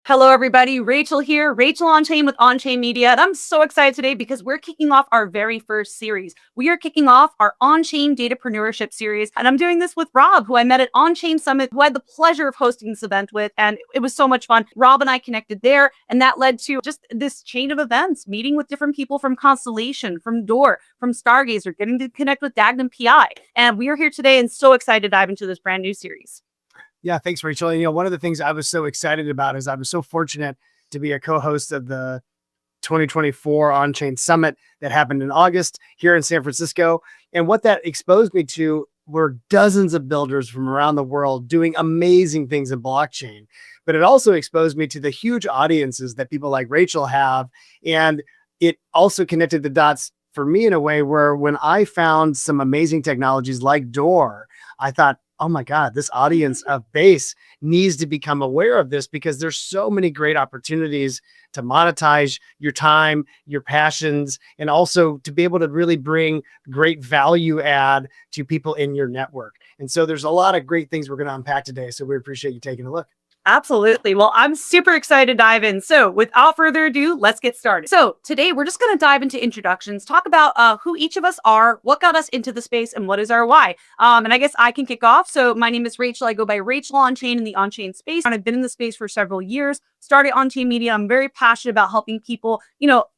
Hello, everybody. Rachel here, Rachel Onchain with Onchain Media. And I'm so excited today because we're kicking off our very first series. We are kicking off our Onchain Datapreneurship Series. And I'm doing this with Rob, who I met at Onchain Summit, who I had the pleasure of hosting this event with. And it was so much fun. Rob and I connected there. And that led to just this chain of events, meeting with different people from Constellation, from Dor, from Stargazer, getting to connect with Dagnum PI. And we are here today and so excited to dive into this brand new series. Yeah, thanks, Rachel. And, one of the things I was so excited about is I was so fortunate to be a co-host of the 2024 Onchain Summit that happened in August here in San Francisco. And what that exposed me to were dozens of builders from around the world doing amazing things in blockchain. But it also exposed me to the huge audiences that people like Rachel have. And it also connected the dots for me in a way where when I found some amazing technologies like Dor, I thought, oh my God, this audience of base needs to become aware of this because there's so many great opportunities to monetize your time, your passions, and also to be able to really bring great value add to people in your network. And so there's a lot of great things we're going to unpack today. So we appreciate you taking a look. Absolutely. Well, I'm super excited to dive in. So without further ado, let's get started. So today we're just going to dive into introductions, talk about who each of us are, what got us into the space, and what is our why. And I guess I can kick off. So my name is Rachel. I go by Rachel Onchain in the Onchain space. And I've been in the space for several years, started Onchain Media. I'm very passionate about helping people,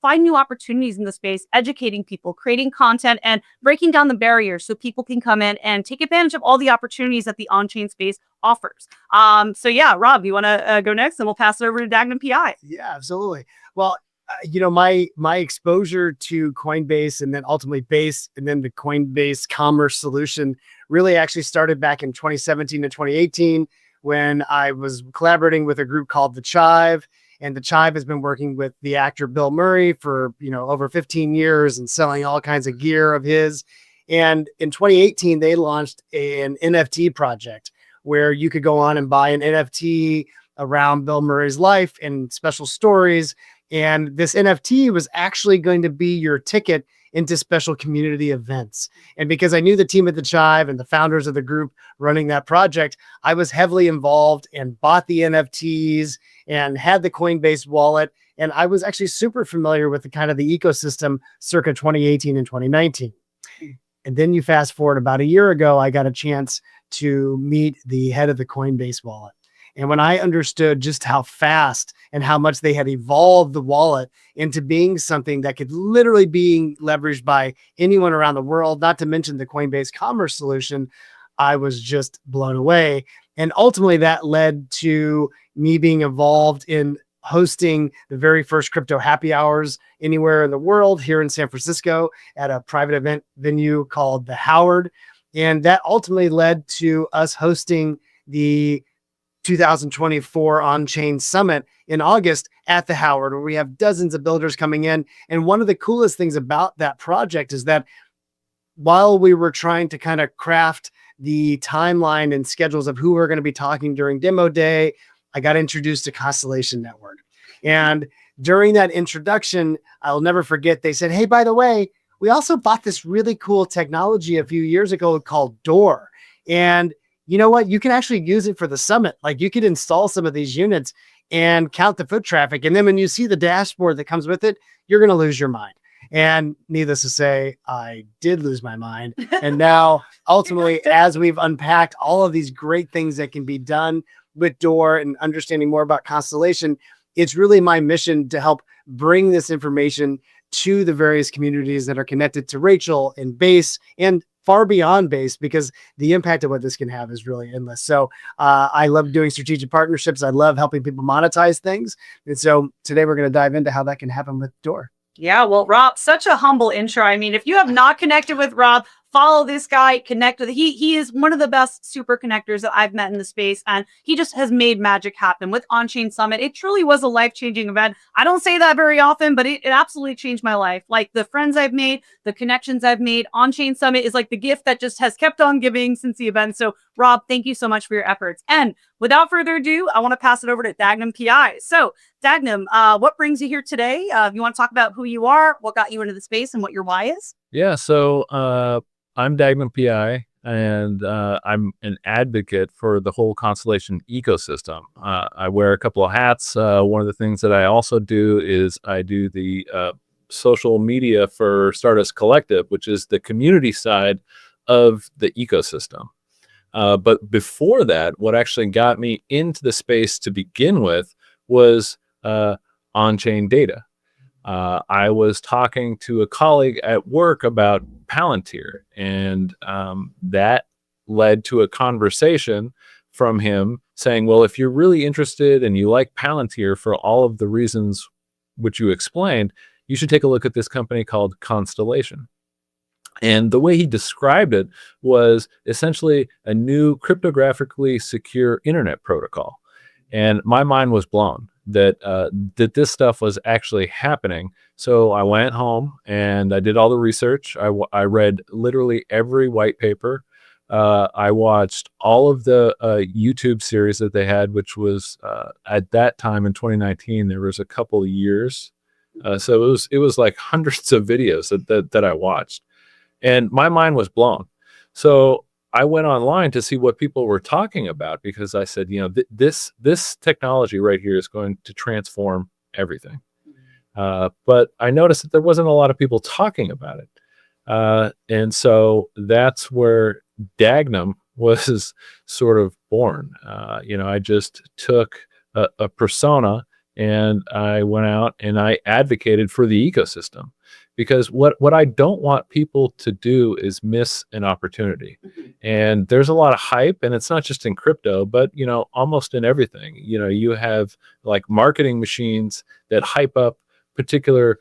find new opportunities in the space, educating people, creating content, and breaking down the barriers so people can come in and take advantage of all the opportunities that the Onchain space offers. So yeah, Rob, you want to go next, and we'll pass it over to Dagnum PI. Yeah, absolutely. Well, my exposure to Coinbase and then ultimately Base and then the Coinbase commerce solution really actually started back in 2017 and 2018 when I was collaborating with a group called The Chive. And The Chive has been working with the actor Bill Murray for, over 15 years and selling all kinds of gear of his. And in 2018, they launched an NFT project where you could go on and buy an NFT around Bill Murray's life and special stories. And this NFT was actually going to be your ticket into special community events. And because I knew the team at The Chive and the founders of the group running that project, I was heavily involved and bought the NFTs and had the Coinbase wallet. And I was actually super familiar with the kind of the ecosystem circa 2018 and 2019. And then you fast forward about a year ago, I got a chance to meet the head of the Coinbase wallet. And when I understood just how fast and how much they had evolved the wallet into being something that could literally be leveraged by anyone around the world, not to mention the Coinbase commerce solution, I was just blown away. And ultimately that led to me being involved in hosting the very first crypto happy hours anywhere in the world here in San Francisco at a private event venue called the Howard. And that ultimately led to us hosting the 2024 Onchain Summit in August at the Howard, where we have dozens of builders coming in. And one of the coolest things about that project is that while we were trying to kind of craft the timeline and schedules of who we're going to be talking during demo day, I got introduced to Constellation Network. And during that introduction, I'll never forget, they said, hey, by the way, we also bought this really cool technology a few years ago called Dor. And you know what? You can actually use it for the summit. Like you could install some of these units and count the foot traffic. And then when you see the dashboard that comes with it, you're going to lose your mind. And needless to say, I did lose my mind. And now ultimately, as we've unpacked all of these great things that can be done with Dor and understanding more about Constellation, it's really my mission to help bring this information to the various communities that are connected to Rachel and Base and far beyond Base, because the impact of what this can have is really endless. So I love doing strategic partnerships. I love helping people monetize things. And so today we're going to dive into how that can happen with Dor. Yeah, well, Rob, such a humble intro. I mean, if you have not connected with Rob, follow this guy, connect with he is one of the best super connectors that I've met in the space, and he just has made magic happen with Onchain Summit. It truly was a life-changing event. I don't say that very often, but it absolutely changed my life. Like the friends I've made, the connections I've made, Onchain Summit is like the gift that just has kept on giving since the event. So Rob, thank you so much for your efforts. And without further ado, I want to pass it over to Dagnum PI. So Dagnum, what brings you here today? You want to talk about who you are, what got you into the space, and what your why is? Yeah, so I'm Dagnum PI. and I'm an advocate for the whole Constellation ecosystem. I wear a couple of hats. One of the things that I also do is I do the social media for Stardust Collective, which is the community side of the ecosystem. But before that, what actually got me into the space to begin with was on-chain data. I was talking to a colleague at work about Palantir, and that led to a conversation from him saying, well, if you're really interested and you like Palantir for all of the reasons which you explained, you should take a look at this company called Constellation. And the way he described it was essentially a new cryptographically secure internet protocol. And my mind was blown that this stuff was actually happening. So I went home and I did all the research. I read literally every white paper. I watched all of the YouTube series that they had, which was at that time in 2019. There was a couple of years, so it was like hundreds of videos that I watched. And my mind was blown. So I went online to see what people were talking about, because I said, this technology right here is going to transform everything. But I noticed that there wasn't a lot of people talking about it. And so that's where Dagnum was sort of born. I just took a persona and I went out and I advocated for the ecosystem. Because what I don't want people to do is miss an opportunity. And there's a lot of hype, and it's not just in crypto, but almost in everything. You have like marketing machines that hype up particular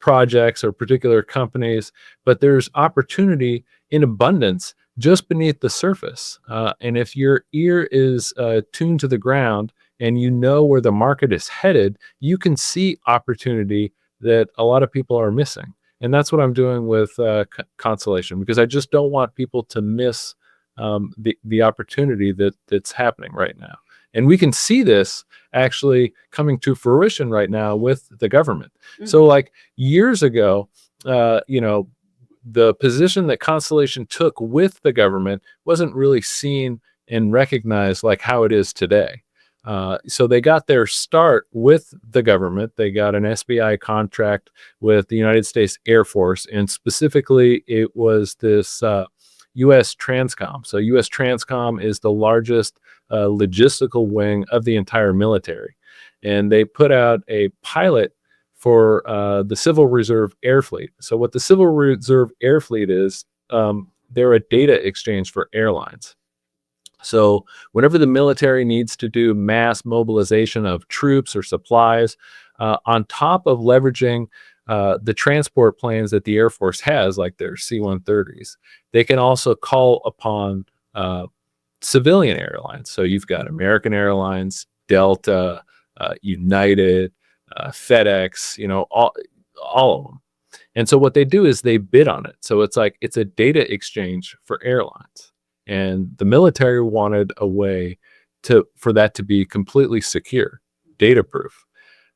projects or particular companies, but there's opportunity in abundance just beneath the surface. And if your ear is tuned to the ground and you know where the market is headed, you can see opportunity that a lot of people are missing. And that's what I'm doing with Constellation, because I just don't want people to miss the opportunity that's happening right now. And we can see this actually coming to fruition right now with the government. Mm-hmm. So like years ago, the position that Constellation took with the government wasn't really seen and recognized like how it is today. So they got their start with the government. They got an SBI contract with the United States Air Force, and specifically it was this U.S. Transcom. So U.S. Transcom is the largest logistical wing of the entire military. And they put out a pilot for the Civil Reserve Air Fleet. So what the Civil Reserve Air Fleet is, they're a data exchange for airlines. So whenever the military needs to do mass mobilization of troops or supplies, on top of leveraging the transport planes that the Air Force has, like their C-130s, they can also call upon civilian airlines. So you've got American Airlines, Delta, United, FedEx, all of them. And so what they do is they bid on it. So it's a data exchange for airlines. And the military wanted a way for that to be completely secure, data proof.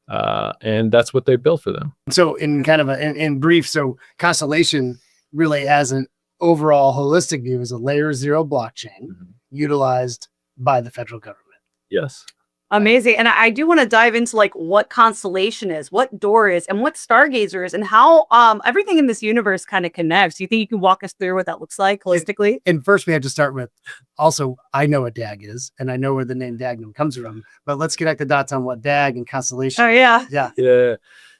And that's what they built for them. So in kind of in brief, so Constellation really as an overall holistic view is a layer 0 blockchain utilized by the federal government. Yes. Amazing. And I do want to dive into like what Constellation is, what Dor is, and what Stargazer is, and how everything in this universe kind of connects. Do you think you can walk us through what that looks like holistically? And first we have to start with, also, I know what DAG is, and I know where the name Dagnum comes from, but let's connect the dots on what DAG and Constellation. Oh, yeah.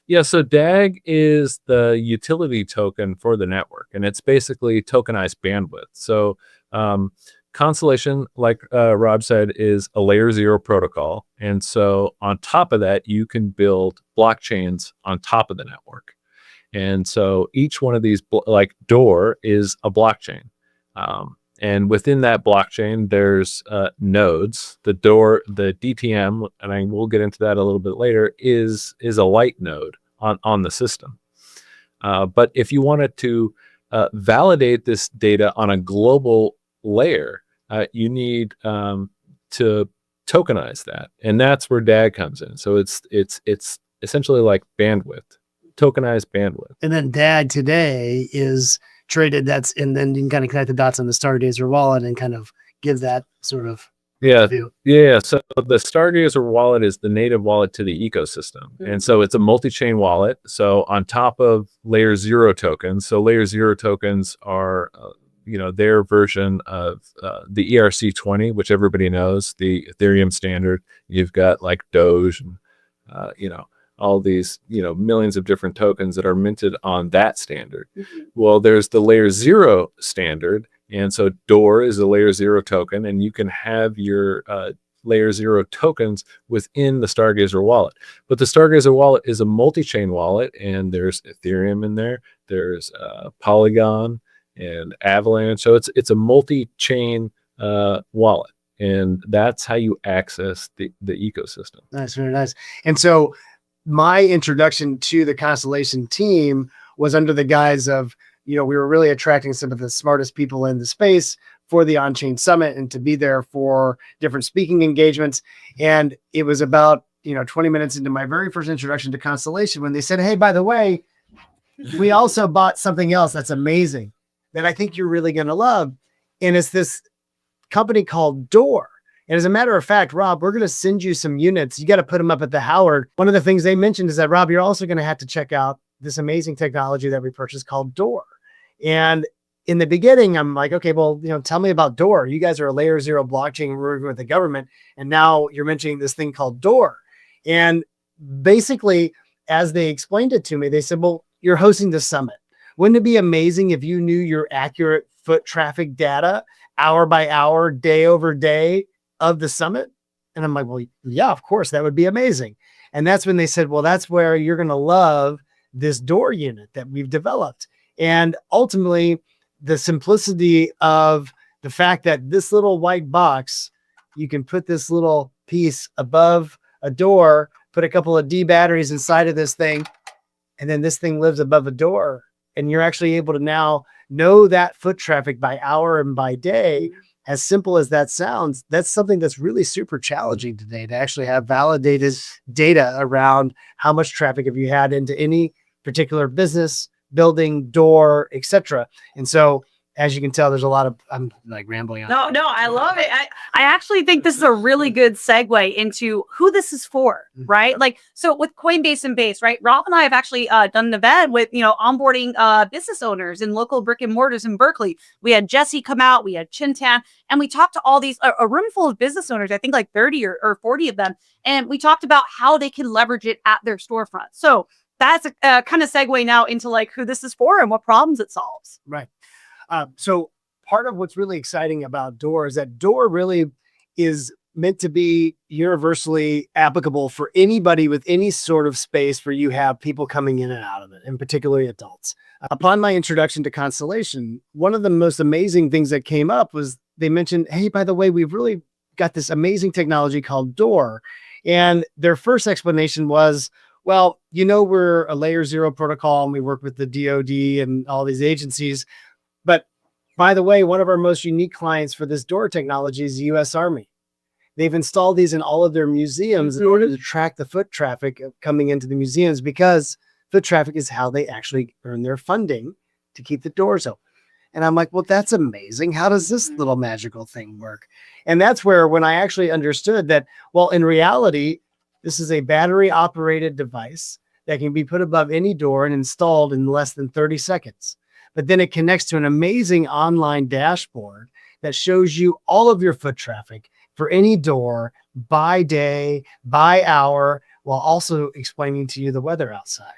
Yeah. So DAG is the utility token for the network, and it's basically tokenized bandwidth. So Constellation, like Rob said, is a layer 0 protocol. And so on top of that, you can build blockchains on top of the network. And so each one of these, like Dor, is a blockchain. And within that blockchain, there's nodes. The Dor, the DTM, and we'll get into that a little bit later, is a light node on the system. But if you wanted to validate this data on a global layer, you need to tokenize that, and that's where DAG comes in. So it's essentially like bandwidth, tokenized bandwidth. And then DAG today is traded. And then you can kind of connect the dots on the Stargazer wallet and kind of give that sort of Yeah. view. Yeah. So the Stargazer wallet is the native wallet to the ecosystem. And so it's a multi-chain wallet. So on top of layer 0 tokens, so layer 0 tokens are, their version of the ERC20, which everybody knows, the Ethereum standard. You've got like Doge and, all these, millions of different tokens that are minted on that standard. Well, there's the layer 0 standard. And so Dor is a layer 0 token, and you can have your layer 0 tokens within the Stargazer wallet. But the Stargazer wallet is a multi-chain wallet, and there's Ethereum in there. There's Polygon and Avalanche. So it's a multi-chain wallet, and that's how you access the ecosystem. Nice, very nice. And so my introduction to the Constellation team was under the guise of, we were really attracting some of the smartest people in the space for the Onchain Summit and to be there for different speaking engagements. And it was about, 20 minutes into my very first introduction to Constellation when they said, hey, by the way, we also bought something else that's amazing that I think you're really going to love. And it's this company called Dor. And as a matter of fact, Rob, we're going to send you some units. You got to put them up at the Howard. One of the things they mentioned is that, Rob, you're also going to have to check out this amazing technology that we purchased called Dor. And in the beginning, I'm like, okay, well, tell me about Dor. You guys are a layer 0 blockchain working with the government. And now you're mentioning this thing called Dor. And basically, as they explained it to me, they said, well, you're hosting the summit. Wouldn't it be amazing if you knew your accurate foot traffic data hour by hour, day over day of the summit? And I'm like, well, yeah, of course, that would be amazing. And that's when they said, well, that's where you're going to love this Dor unit that we've developed. And ultimately, the simplicity of the fact that this little white box, you can put this little piece above a door, put a couple of D batteries inside of this thing, and then this thing lives above a door. And you're actually able to now know that foot traffic by hour and by day. As simple as that sounds, that's something that's really super challenging today, to actually have validated data around how much traffic have you had into any particular business, building, door, etc. And so, as you can tell, there's a lot of, I'm like rambling on. No, I love it. I actually think this is a really good segue into who this is for, right? Like, so with Coinbase and Base, right? Rob and I have actually done an event with, onboarding business owners in local brick and mortars in Berkeley. We had Jesse come out, we had Chintan, and we talked to all these, a room full of business owners, I think like 30 or 40 of them. And we talked about how they can leverage it at their storefront. So that's a kind of segue now into like who this is for and what problems it solves. Right. So part of what's really exciting about Dor is that Dor really is meant to be universally applicable for anybody with any sort of space where you have people coming in and out of it, and particularly adults. Upon my introduction to Constellation, one of the most amazing things that came up was they mentioned, hey, by the way, we've really got this amazing technology called Dor. And their first explanation was, well, we're a layer 0 protocol and we work with the DoD and all these agencies. But by the way, one of our most unique clients for this Dor technology is the U.S. Army. They've installed these in all of their museums in order to track the foot traffic coming into the museums, because foot traffic is how they actually earn their funding to keep the doors open. And I'm like, well, that's amazing. How does this little magical thing work? And that's where, when I actually understood that, well, in reality, this is a battery operated device that can be put above any door and installed in less than 30 seconds. But then it connects to an amazing online dashboard that shows you all of your foot traffic for any door by day, by hour, while also explaining to you the weather outside.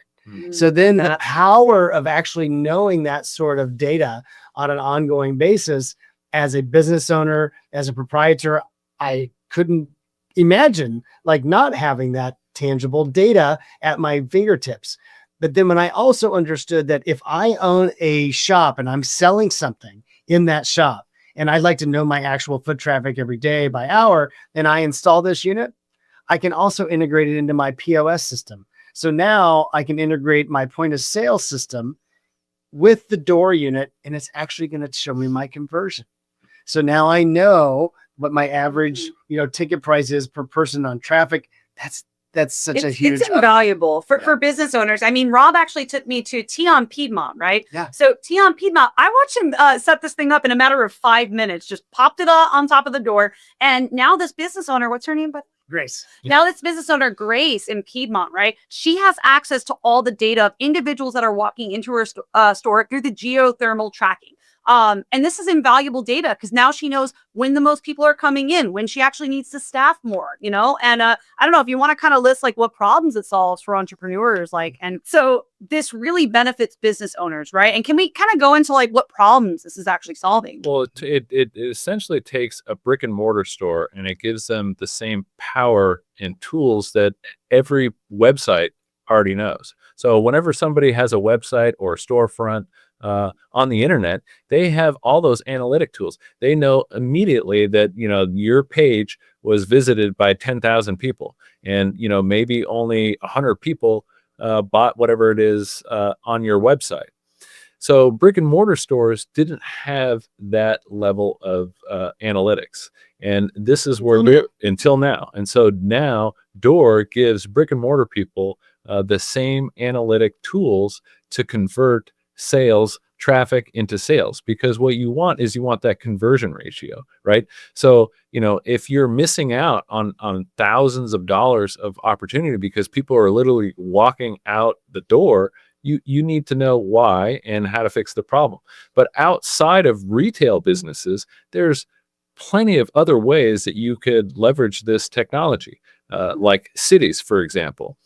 So then the power of actually knowing that sort of data on an ongoing basis, as a business owner, as a proprietor, I couldn't imagine like not having that tangible data at my fingertips. But then when I also understood that if I own a shop and I'm selling something in that shop, and I'd like to know my actual foot traffic every day by hour, and I install this unit, I can also integrate it into my POS system. So now I can integrate my point of sale system with the Dor unit, and it's actually going to show me my conversion. So now I know what my average, ticket price is per person on traffic. that's such a huge. It's invaluable for business owners. I mean, Rob actually took me to Tion Piedmont, right? Yeah. So Tion Piedmont, I watched him set this thing up in a matter of 5 minutes, just popped it on top of the door. And now this business owner, what's her name? Grace. Now this business owner, Grace in Piedmont, right? She has access to all the data of individuals that are walking into her store through the geothermal tracking. And this is invaluable data because now she knows when the most people are coming in, when she actually needs to staff more, you know? And I don't know if you want to kind of list like what problems it solves for entrepreneurs, like, and so this really benefits business owners, right? And can we kind of go into like what problems this is actually solving? Well, it essentially takes a brick and mortar store and it gives them the same power and tools that every website already knows. So whenever somebody has a website or a storefront on the internet, they have all those analytic tools. They know immediately that, you know, your page was visited by 10,000 people and, you know, maybe only 100 people bought whatever it is on your website. So brick and mortar stores didn't have that level of analytics. And this is where we're until now. And so now Dor gives brick and mortar people the same analytic tools to convert sales traffic into sales, because what you want is you want that conversion ratio, right? So, you know, if you're missing out on thousands of dollars of opportunity because people are literally walking out the door, you need to know why and how to fix the problem. But outside of retail businesses, there's plenty of other ways that you could leverage this technology, like cities, for example.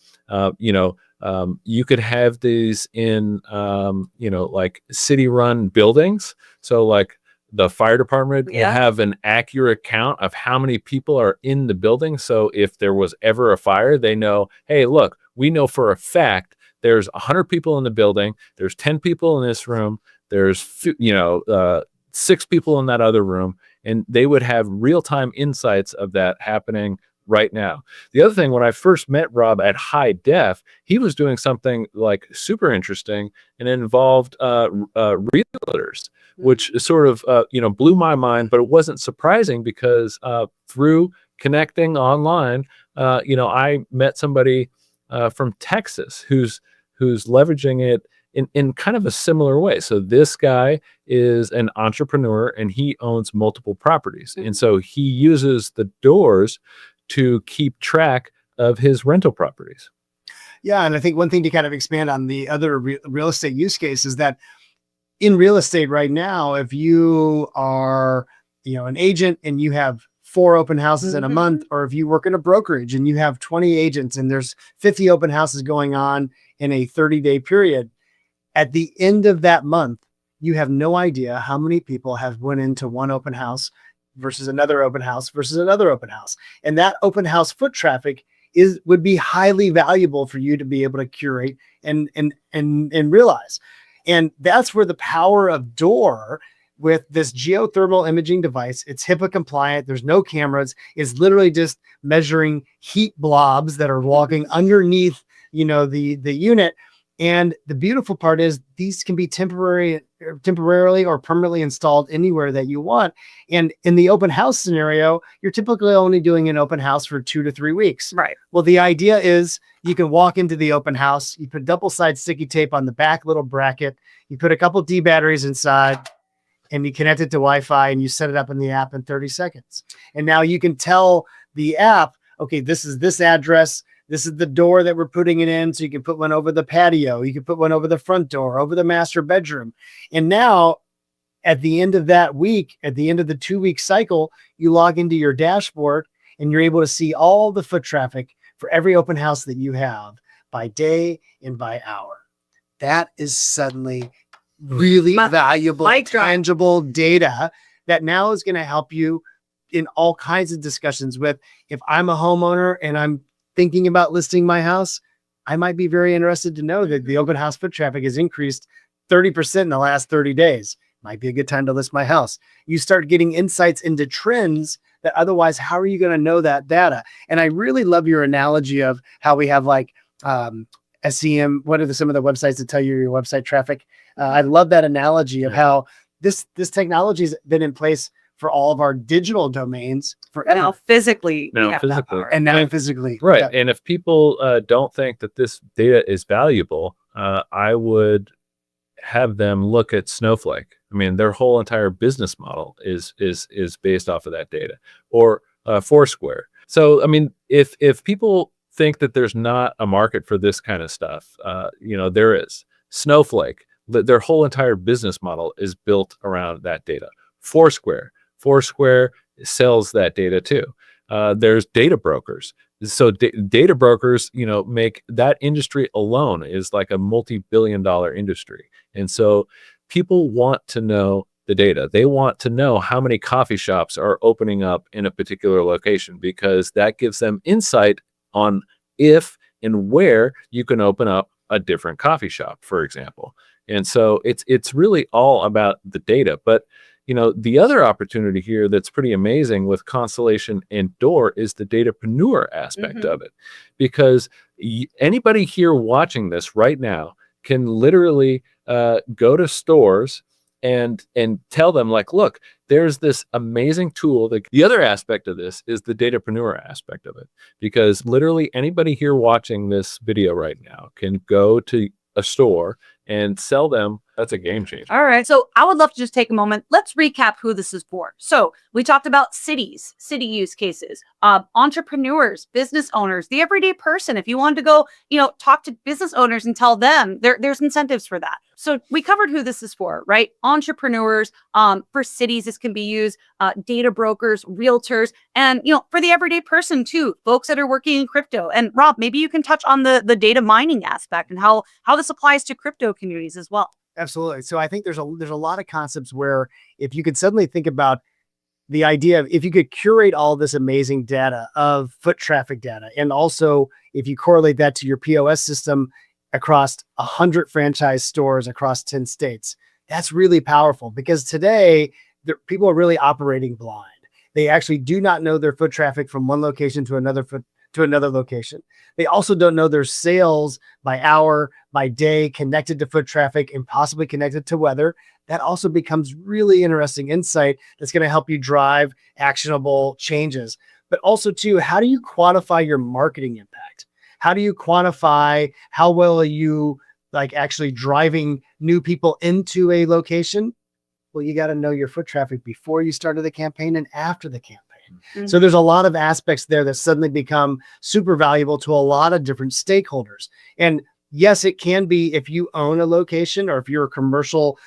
You could have these in, like city-run buildings. So like the fire department will have an accurate count of how many people are in the building. So if there was ever a fire, they know, hey, look, we know for a fact there's 100 people in the building. There's 10 people in this room. There's, 6 people in that other room. And they would have real-time insights of that happening right now. The other thing, when I first met Rob at High Def, he was doing something like super interesting, and it involved realtors, which sort of blew my mind. But it wasn't surprising because through connecting online, I met somebody from Texas who's leveraging it in kind of a similar way. So this guy is an entrepreneur and he owns multiple properties, and so he uses the doors to keep track of his rental properties. Yeah. And I think one thing to kind of expand on the other real estate use case is that in real estate right now, if you are, an agent and you have 4 open houses in a month, or if you work in a brokerage and you have 20 agents and there's 50 open houses going on in a 30-day period, at the end of that month, you have no idea how many people have went into one open house versus another open house versus another open house. And that open house foot traffic would be highly valuable for you to be able to curate and realize. And that's where the power of Dor with this geothermal imaging device, it's HIPAA compliant. There's no cameras. It's literally just measuring heat blobs that are walking underneath, the unit. And the beautiful part is these can be temporarily or permanently installed anywhere that you want. And in the open house scenario, you're typically only doing an open house for 2 to 3 weeks. Right. Well, the idea is you can walk into the open house, you put double-sided sticky tape on the back little bracket, you put a couple D batteries inside, and you connect it to Wi-Fi, and you set it up in the app in 30 seconds. And now you can tell the app, okay, this is this address. This is the door that we're putting it in. So you can put one over the patio. You can put one over the front door, over the master bedroom. And now at the end of that week, at the end of the 2-week cycle, you log into your dashboard and you're able to see all the foot traffic for every open house that you have by day and by hour. That is suddenly really valuable, tangible data that now is going to help you in all kinds of discussions with, if I'm a homeowner and I'm thinking about listing my house, I might be very interested to know that the open house foot traffic has increased 30% in the last 30 days. Might be a good time to list my house. You start getting insights into trends that otherwise, how are you going to know that data? And I really love your analogy of how we have like SEM. What are some of the websites that tell you your website traffic? I love that analogy of how this technology has been in place for all of our digital domains And forever. now physically, we Now have that physically. power. And now And- physically. Right. Yeah. And if people don't think that this data is valuable, I would have them look at Snowflake. I mean, their whole entire business model is based off of that data, or Foursquare. So, I mean, if people think that there's not a market for this kind of stuff, there is. Snowflake, their whole entire business model is built around that data. Foursquare sells that data too. There's data brokers. So data brokers, make that industry alone is like a multi-billion-dollar industry. And so people want to know the data. They want to know how many coffee shops are opening up in a particular location, because that gives them insight on if and where you can open up a different coffee shop, for example. And so it's really all about the data. But the other opportunity here that's pretty amazing with Constellation and Dor is the datapreneur aspect of it, because anybody here watching this right now can literally go to stores and tell them, like, look, there's this amazing tool. The other aspect of this is the datapreneur aspect of it, because literally anybody here watching this video right now can go to a store and sell them. That's a game changer. All right. So I would love to just take a moment. Let's recap who this is for. So we talked about city use cases, entrepreneurs, business owners, the everyday person. If you wanted to go, talk to business owners and tell them there's incentives for that. So we covered who this is for, right? Entrepreneurs, for cities, this can be used, data brokers, realtors, and, for the everyday person too, folks that are working in crypto. And Rob, maybe you can touch on the data mining aspect and how this applies to crypto communities as well. Absolutely. So I think there's a lot of concepts where if you could suddenly think about the idea of, if you could curate all this amazing data of foot traffic data, and also if you correlate that to your POS system across 100 franchise stores across 10 states, that's really powerful, because today people are really operating blind. They actually do not know their foot traffic from one location to another location. They also don't know their sales by hour, by day, connected to foot traffic and possibly connected to weather. That also becomes really interesting insight that's going to help you drive actionable changes. But also too, how do you quantify your marketing impact? How do you quantify how well are you actually driving new people into a location? Well, you got to know your foot traffic before you started the campaign and after the campaign. Mm-hmm. So there's a lot of aspects there that suddenly become super valuable to a lot of different stakeholders. And yes, it can be if you own a location, or if you're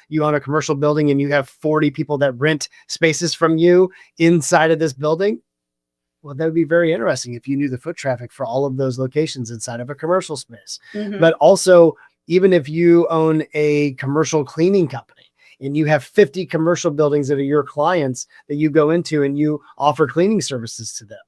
you own a commercial building and you have 40 people that rent spaces from you inside of this building. Well, that would be very interesting if you knew the foot traffic for all of those locations inside of a commercial space. Mm-hmm. But also, even if you own a commercial cleaning company, and you have 50 commercial buildings that are your clients that you go into and you offer cleaning services to them.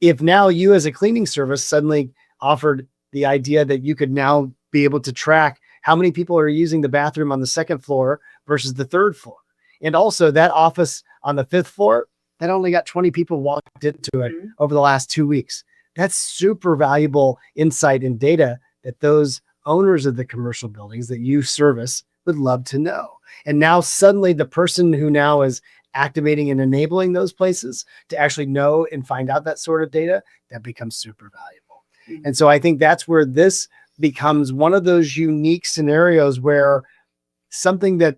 If now you as a cleaning service suddenly offered the idea that you could now be able to track how many people are using the bathroom on the second floor versus the third floor. And also that office on the fifth floor, that only got 20 people walked into it over the last 2 weeks. That's super valuable insight and data that those owners of the commercial buildings that you service would love to know. And now suddenly the person who now is activating and enabling those places to actually know and find out that sort of data, that becomes super valuable. Mm-hmm. And so I think that's where this becomes one of those unique scenarios where something that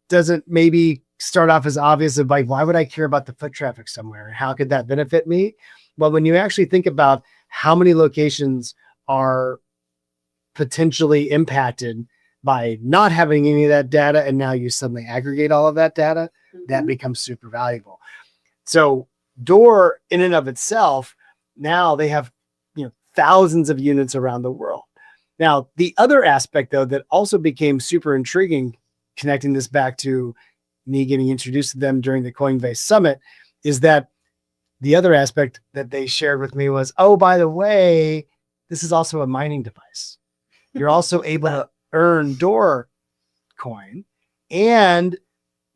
doesn't maybe start off as obvious of why would I care about the foot traffic somewhere? And how could that benefit me? Well, when you actually think about how many locations are potentially impacted by not having any of that data, and now you suddenly aggregate all of that data, that becomes super valuable. So Dor in and of itself, now they have thousands of units around the world. Now, the other aspect though, that also became super intriguing, connecting this back to me getting introduced to them during the Coinbase Summit, is that the other aspect that they shared with me was, oh, by the way, this is also a mining device. You're also able to earn Dor coin. And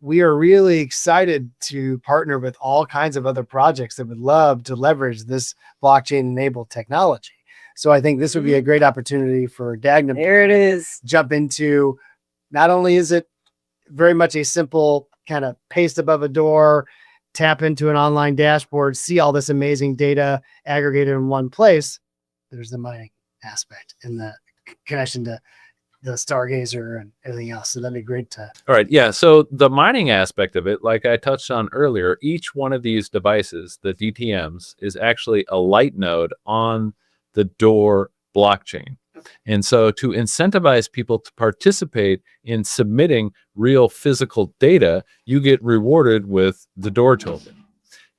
we are really excited to partner with all kinds of other projects that would love to leverage this blockchain enabled technology. So I think this would be a great opportunity for Dagnum. There it is. Jump into, not only is it very much a simple kind of paste above a door, tap into an online dashboard, see all this amazing data aggregated in one place. There's the mining aspect and the connection to the Stargazer and everything else. So that'd be great to. All right. Yeah. So the mining aspect of it, like I touched on earlier, each one of these devices, the DTMs, is actually a light node on the Dor blockchain. And so to incentivize people to participate in submitting real physical data, you get rewarded with the Dor token.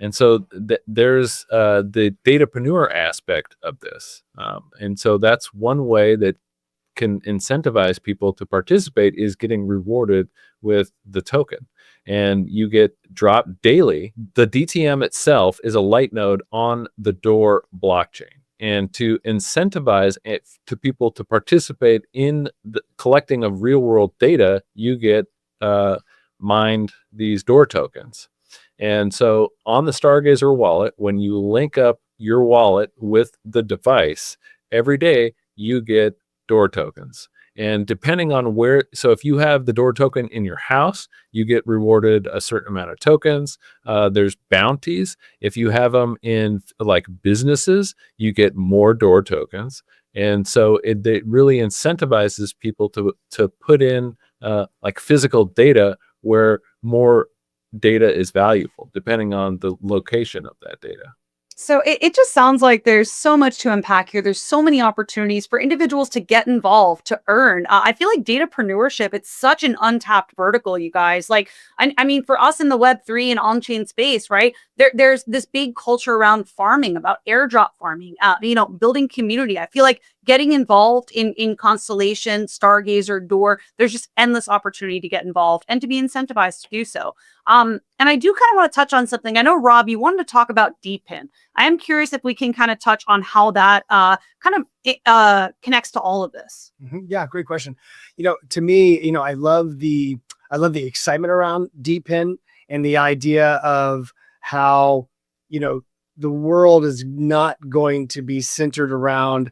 And so there's the datapreneur aspect of this. And so that's one way that can incentivize people to participate, is getting rewarded with the token. And you get dropped daily. The DTM itself is a light node on the Dor blockchain. And to incentivize to people to participate in the collecting of real world data, you get mined these Dor tokens. And so on the Stargazer wallet, when you link up your wallet with the device, every day you get Dor tokens. And depending on where, so if you have the Dor token in your house, you get rewarded a certain amount of tokens. There's bounties. If you have them in like businesses, you get more Dor tokens. And so it really incentivizes people to put in like physical data where more data is valuable, depending on the location of that data. So it just sounds like there's so much to unpack here. There's so many opportunities for individuals to get involved, to earn. I feel like datapreneurship, it's such an untapped vertical, you guys. Like, I mean, for us in the Web3 and on-chain space, right? There's this big culture around farming, about airdrop farming, building community. I feel like getting involved in Constellation, Stargazer, Dor, there's just endless opportunity to get involved and to be incentivized to do so. And I do kind of want to touch on something. I know, Rob, you wanted to talk about DPIN. I am curious if we can kind of touch on how that connects to all of this. Mm-hmm. Yeah, great question. To me, I love the excitement around DPIN and the idea of how, the world is not going to be centered around,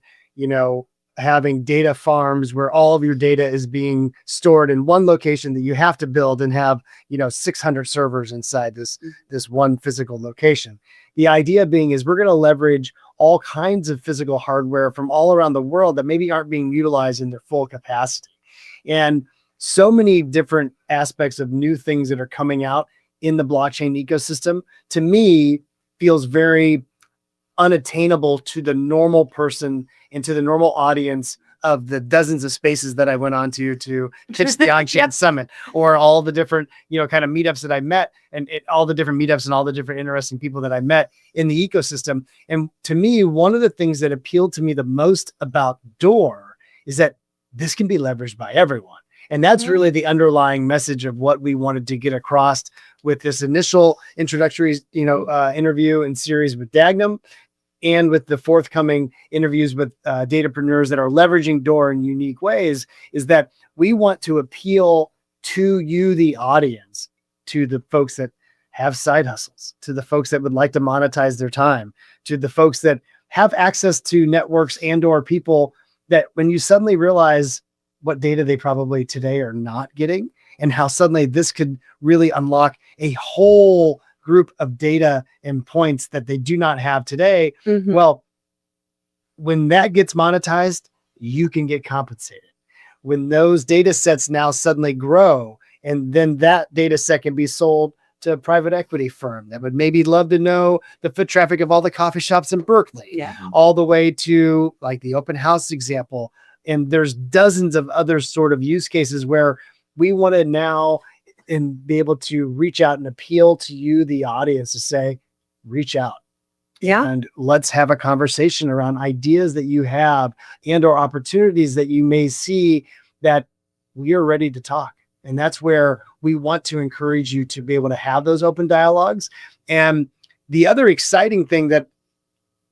having data farms where all of your data is being stored in one location that you have to build and have, 600 servers inside this one physical location. The idea being is we're going to leverage all kinds of physical hardware from all around the world that maybe aren't being utilized in their full capacity. And so many different aspects of new things that are coming out in the blockchain ecosystem, to me, feels very unattainable to the normal person and to the normal audience of the dozens of spaces that I went on to pitch the Onchain Yep. Summit, or all the different, kind of meetups that I met, and all the different meetups and all the different interesting people that I met in the ecosystem. And to me, one of the things that appealed to me the most about Dor is that this can be leveraged by everyone. And that's really the underlying message of what we wanted to get across with this initial introductory, interview and series with Dagnum, and with the forthcoming interviews with datapreneurs that are leveraging Dor in unique ways, is that we want to appeal to you, the audience, to the folks that have side hustles, to the folks that would like to monetize their time, to the folks that have access to networks and or people that when you suddenly realize what data they probably today are not getting, and how suddenly this could really unlock a whole group of data and points that they do not have today. Mm-hmm. Well, when that gets monetized, you can get compensated. When those data sets now suddenly grow, and then that data set can be sold to a private equity firm that would maybe love to know the foot traffic of all the coffee shops in Berkeley, all the way to like the open house example. And there's dozens of other sort of use cases where we want to now and be able to reach out and appeal to you, the audience, to say, reach out. Yeah. And let's have a conversation around ideas that you have and or opportunities that you may see that we are ready to talk. And that's where we want to encourage you to be able to have those open dialogues. And the other exciting thing that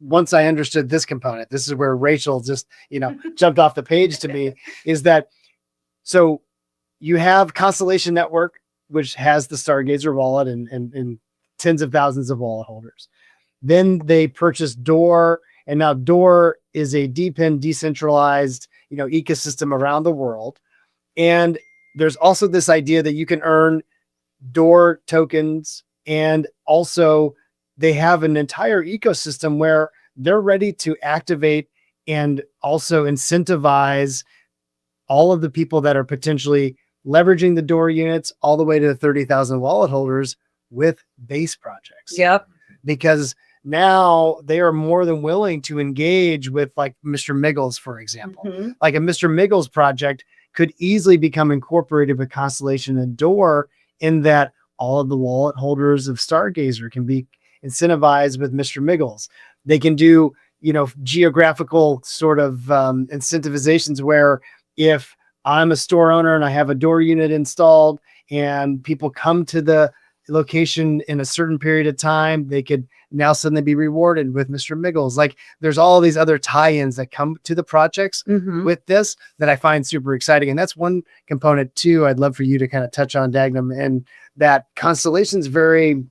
once I understood this component, this is where Rachel just, jumped off the page to me, is that, so you have Constellation Network, which has the Stargazer wallet and tens of thousands of wallet holders. Then they purchased Dor, and now Dor is a DPIN decentralized, ecosystem around the world. And there's also this idea that you can earn Dor tokens, and also they have an entire ecosystem where they're ready to activate and also incentivize all of the people that are potentially leveraging the Dor units all the way to the 30,000 wallet holders with base projects. Yep. Because now they are more than willing to engage with like Mr. Miggles, for example. Mm-hmm. Like a Mr. Miggles project could easily become incorporated with Constellation and Dor, in that all of the wallet holders of Stargazer can be incentivized with Mr. Miggles. They can do, geographical sort of incentivizations where if I'm a store owner and I have a Dor unit installed and people come to the location in a certain period of time, they could now suddenly be rewarded with Mr. Miggles. Like there's all these other tie-ins that come to the projects with this that I find super exciting. And that's one component too I'd love for you to kind of touch on, Dagnum, and that Constellation's very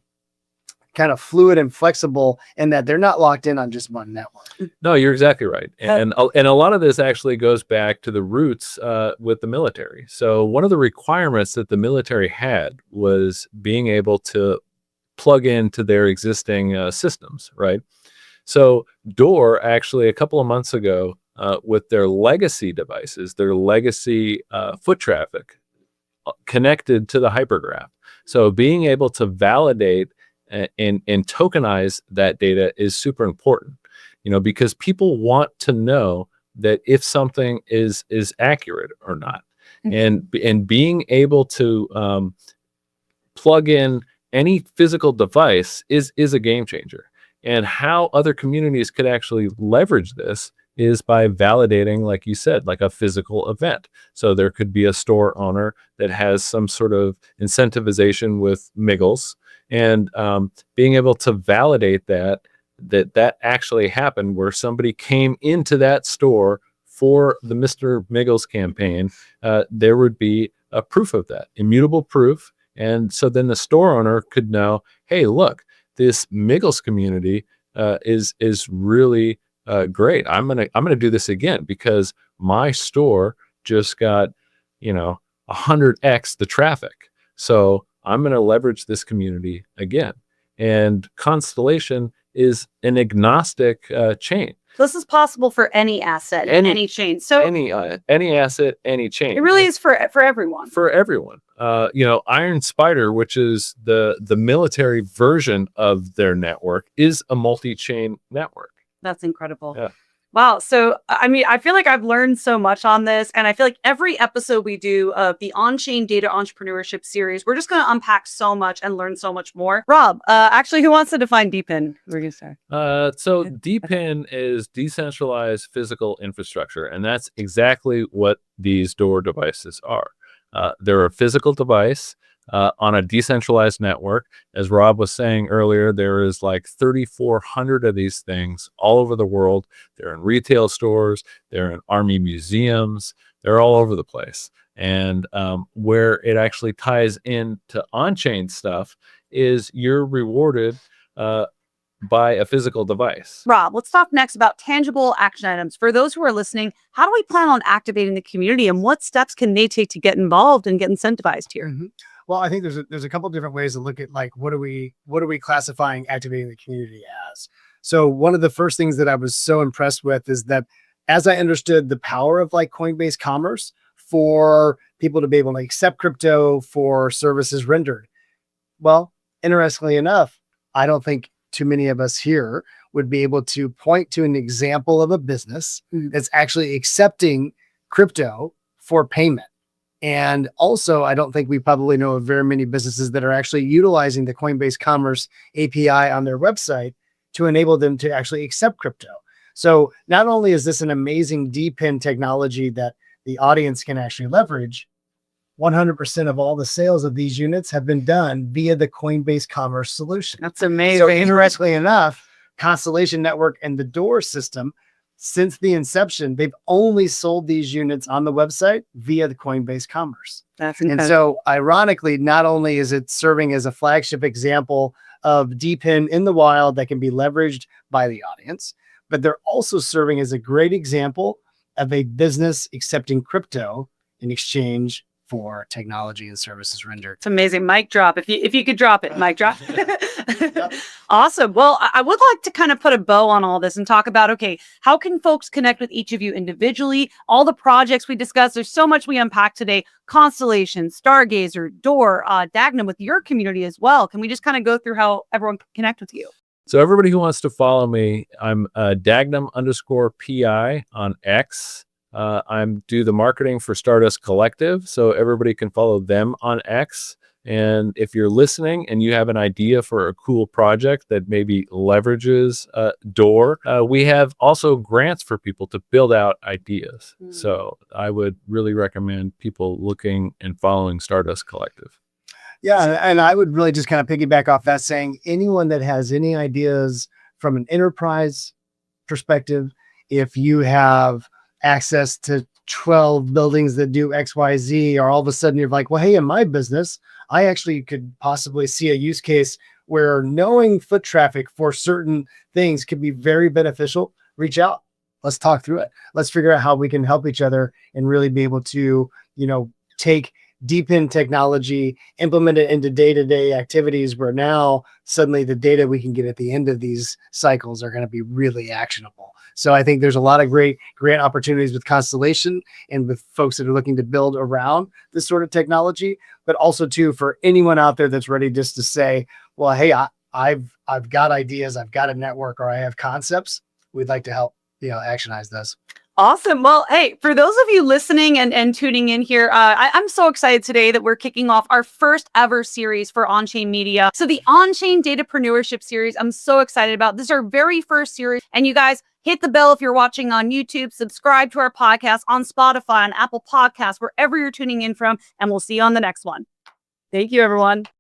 kind of fluid and flexible, and that they're not locked in on just one network. No, you're exactly right. And a lot of this actually goes back to the roots with the military. So one of the requirements that the military had was being able to plug into their existing systems, right? So Dor actually a couple of months ago with their legacy devices, their legacy foot traffic connected to the hypergraph. So being able to validate and tokenize that data is super important, because people want to know that if something is accurate or not. And being able to plug in any physical device is a game changer. And how other communities could actually leverage this is by validating, like you said, like a physical event. So there could be a store owner that has some sort of incentivization with Miggles, and being able to validate that actually happened, where somebody came into that store for the Mr. Miggles campaign. There would be a proof of that, immutable proof. And so then the store owner could know, hey, look, this Miggles community is really great. I'm gonna do this again because my store just got 100x the traffic. So I'm going to leverage this community again. And Constellation is an agnostic chain. This is possible for any asset, any chain. So any asset, any chain. It really is for everyone. For everyone. Iron Spider, which is the military version of their network, is a multi-chain network. That's incredible. Yeah. Wow. So, I mean, I feel like I've learned so much on this. And I feel like every episode we do of the Onchain Data Entrepreneurship Series, we're just going to unpack so much and learn so much more. Rob, actually, who wants to define DPIN? We're going to start. So DPIN is decentralized physical infrastructure. And that's exactly what these Dor devices are. They're a physical device on a decentralized network. As Rob was saying earlier, there is like 3,400 of these things all over the world. They're in retail stores, they're in army museums, they're all over the place. And where it actually ties into on-chain stuff is you're rewarded by a physical device. Rob, let's talk next about tangible action items. For those who are listening, how do we plan on activating the community, and what steps can they take to get involved and get incentivized here? Well, I think there's a couple different ways to look at like what are we classifying activating the community as. So one of the first things that I was so impressed with is that as I understood the power of like Coinbase Commerce for people to be able to accept crypto for services rendered. Well, interestingly enough, I don't think too many of us here would be able to point to an example of a business that's actually accepting crypto for payment. And also, I don't think we probably know of very many businesses that are actually utilizing the Coinbase Commerce API on their website to enable them to actually accept crypto. So not only is this an amazing DPIN technology that the audience can actually leverage, 100% of all the sales of these units have been done via the Coinbase Commerce solution. That's amazing. So interestingly enough, Constellation Network and the Dor system, since the inception, they've only sold these units on the website via the Coinbase Commerce. That's incredible. And so ironically, not only is it serving as a flagship example of DPIN in the wild that can be leveraged by the audience, but they're also serving as a great example of a business accepting crypto in exchange for technology and services rendered. It's amazing. Mic drop. If you could drop it, mic drop. Yep. Awesome. Well, I would like to kind of put a bow on all this and talk about, okay, how can folks connect with each of you individually? All the projects we discussed, there's so much we unpacked today. Constellation, Stargazer, Dor, Dagnum with your community as well. Can we just kind of go through how everyone can connect with you? So everybody who wants to follow me, I'm Dagnum_PI on X. I'm do the marketing for Stardust Collective, so everybody can follow them on X. And if you're listening and you have an idea for a cool project that maybe leverages Dor, we have also grants for people to build out ideas. So I would really recommend people looking and following Stardust Collective. Yeah, and I would really just kind of piggyback off that, saying anyone that has any ideas from an enterprise perspective, if you have access to 12 buildings that do XYZ, or all of a sudden you're like, well, hey, in my business, I actually could possibly see a use case where knowing foot traffic for certain things could be very beneficial. Reach out. Let's talk through it. Let's figure out how we can help each other and really be able to, take deep in technology, implement it into day-to-day activities where now suddenly the data we can get at the end of these cycles are going to be really actionable. So I think there's a lot of great grant opportunities with Constellation and with folks that are looking to build around this sort of technology, but also too, for anyone out there that's ready just to say, well, hey, I've got ideas, I've got a network, or I have concepts. We'd like to help, actionize those. Awesome. Well, hey, for those of you listening and tuning in here, I'm so excited today that we're kicking off our first ever series for Onchain Media. So the Onchain Datapreneurship Series, I'm so excited about. This is our very first series. And you guys, hit the bell if you're watching on YouTube, subscribe to our podcast on Spotify, on Apple Podcasts, wherever you're tuning in from, and we'll see you on the next one. Thank you, everyone.